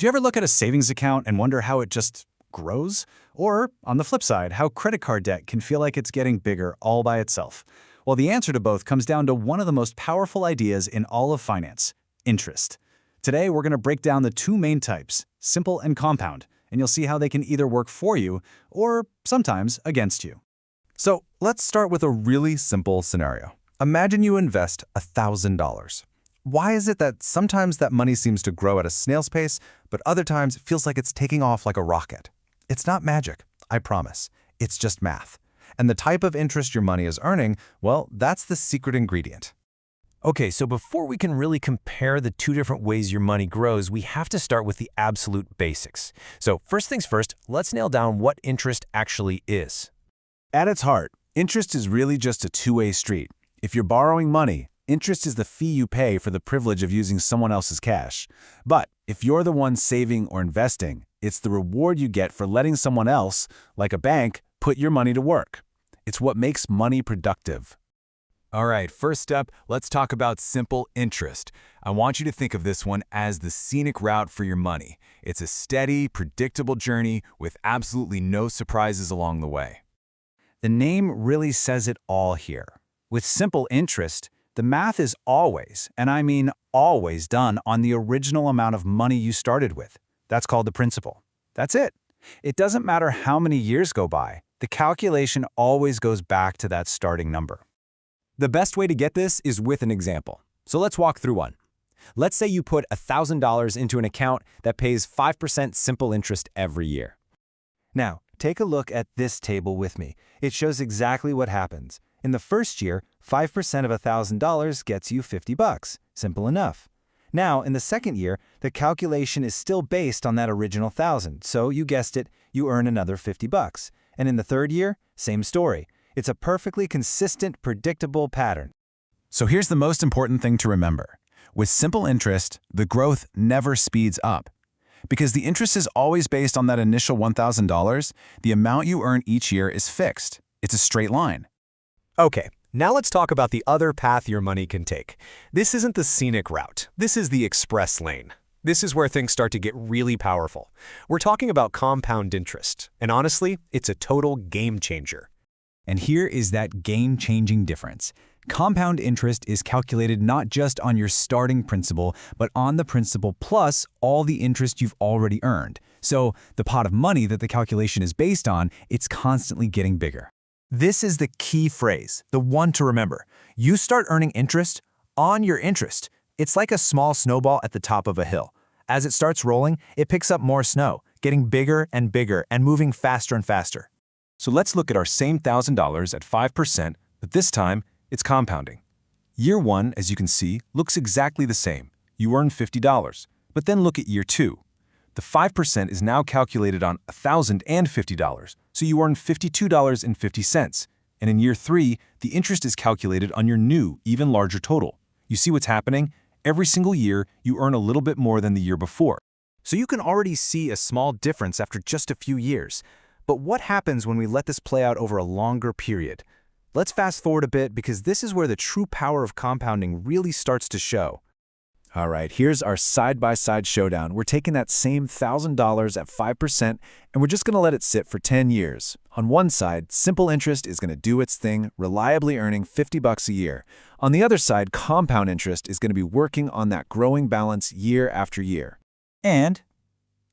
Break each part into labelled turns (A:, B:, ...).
A: Do you ever look at a savings account and wonder how it just grows? Or, on the flip side, how credit card debt can feel like it's getting bigger all by itself? Well, the answer to both comes down to one of the most powerful ideas in all of finance: interest. Today, we're going to break down the two main types, simple and compound, and you'll see how they can either work for you or sometimes against you.
B: So let's start with a really simple scenario. Imagine you invest $1,000. Why is it that sometimes that money seems to grow at a snail's pace, but other times it feels like it's taking off like a rocket? It's not magic, I promise. It's just math. And the type of interest your money is earning, well, that's the secret ingredient.
C: Okay, so before we can really compare the two different ways your money grows, we have to start with the absolute basics. So first things first, let's nail down what interest actually is.
D: At its heart, interest is really just a two-way street. If you're borrowing money, interest is the fee you pay for the privilege of using someone else's cash. But if you're the one saving or investing, it's the reward you get for letting someone else, like a bank, put your money to work. It's what makes money productive.
E: All right, first up, let's talk about simple interest. I want you to think of this one as the scenic route for your money. It's a steady, predictable journey with absolutely no surprises along the way.
A: The name really says it all here. With simple interest, the math is always, and I mean always, done on the original amount of money you started with. That's called the principal. That's it. It doesn't matter how many years go by, the calculation always goes back to that starting number.
C: The best way to get this is with an example. So let's walk through one. Let's say you put $1,000 into an account that pays 5% simple interest every year.
F: Now, take a look at this table with me. It shows exactly what happens. In the first year, 5% of $1,000 gets you $50. Simple enough. Now, in the second year, the calculation is still based on that original $1,000, so you guessed it, you earn another $50. And in the third year, same story. It's a perfectly consistent, predictable pattern.
D: So here's the most important thing to remember. With simple interest, the growth never speeds up. Because the interest is always based on that initial $1,000, the amount you earn each year is fixed. It's a straight line.
C: Okay, now let's talk about the other path your money can take. This isn't the scenic route. This is the express lane. This is where things start to get really powerful. We're talking about compound interest, and honestly, it's a total game changer.
A: And here is that game-changing difference. Compound interest is calculated not just on your starting principal, but on the principal plus all the interest you've already earned. So the pot of money that the calculation is based on, it's constantly getting bigger.
F: This is the key phrase, the one to remember. You start earning interest on your interest. It's like a small snowball at the top of a hill. As it starts rolling, it picks up more snow, getting bigger and bigger and moving faster and faster.
B: So let's look at our same $1,000 at 5%, but this time, it's compounding. Year 1, as you can see, looks exactly the same. You earn $50. But then look at year 2. The 5% is now calculated on $1,050, so you earn $52.50. And in year 3, the interest is calculated on your new, even larger total. You see what's happening? Every single year, you earn a little bit more than the year before.
F: So you can already see a small difference after just a few years. But what happens when we let this play out over a longer period? Let's fast forward a bit because this is where the true power of compounding really starts to show.
D: All right, here's our side-by-side showdown. We're taking that same $1,000 at 5%, and we're just going to let it sit for 10 years. On one side, simple interest is going to do its thing, reliably earning $50 a year. On the other side, compound interest is going to be working on that growing balance year after year.
A: And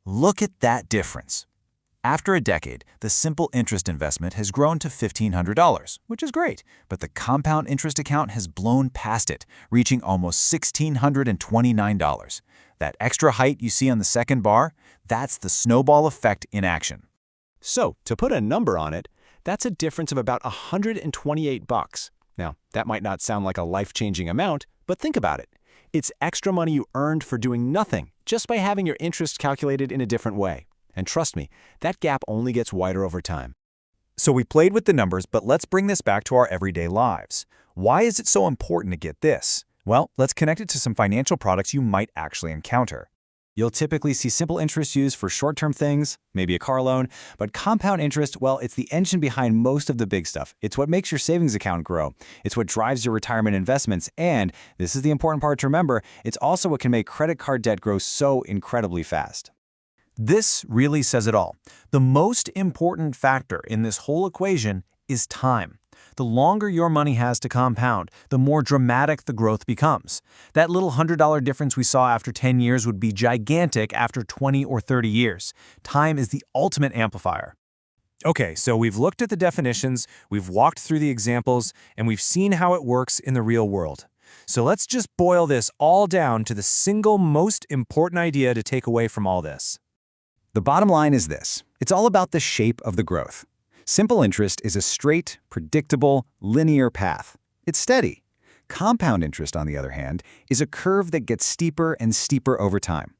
A: look at that difference. After a decade, the simple interest investment has grown to $1,500, which is great, but the compound interest account has blown past it, reaching almost $1,629. That extra height you see on the second bar, that's the snowball effect in action.
C: So, to put a number on it, that's a difference of about $128. Now, that might not sound like a life-changing amount, but think about it. It's extra money you earned for doing nothing, just by having your interest calculated in a different way. And trust me, that gap only gets wider over time.
F: So we played with the numbers, but let's bring this back to our everyday lives. Why is it so important to get this? Well, let's connect it to some financial products you might actually encounter.
A: You'll typically see simple interest used for short-term things, maybe a car loan, but compound interest, well, it's the engine behind most of the big stuff. It's what makes your savings account grow. It's what drives your retirement investments, and this is the important part to remember, it's also what can make credit card debt grow so incredibly fast.
B: This really says it all. The most important factor in this whole equation is time. The longer your money has to compound, the more dramatic the growth becomes. That little $100 difference we saw after 10 years would be gigantic after 20 or 30 years. Time is the ultimate amplifier. Okay, so we've looked at the definitions, we've walked through the examples, and we've seen how it works in the real world. So let's just boil this all down to the single most important idea to take away from all this.
A: The bottom line is this. It's all about the shape of the growth. Simple interest is a straight, predictable, linear path. It's steady. Compound interest, on the other hand, is a curve that gets steeper and steeper over time.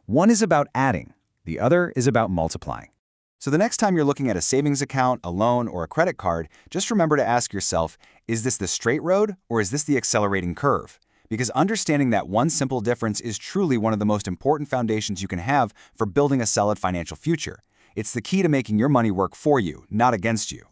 A: One is about adding. The other is about multiplying. So the next time you're looking at a savings account, a loan, or a credit card, just remember to ask yourself, is this the straight road or is this the accelerating curve? Because understanding that one simple difference is truly one of the most important foundations you can have for building a solid financial future. It's the key to making your money work for you, not against you.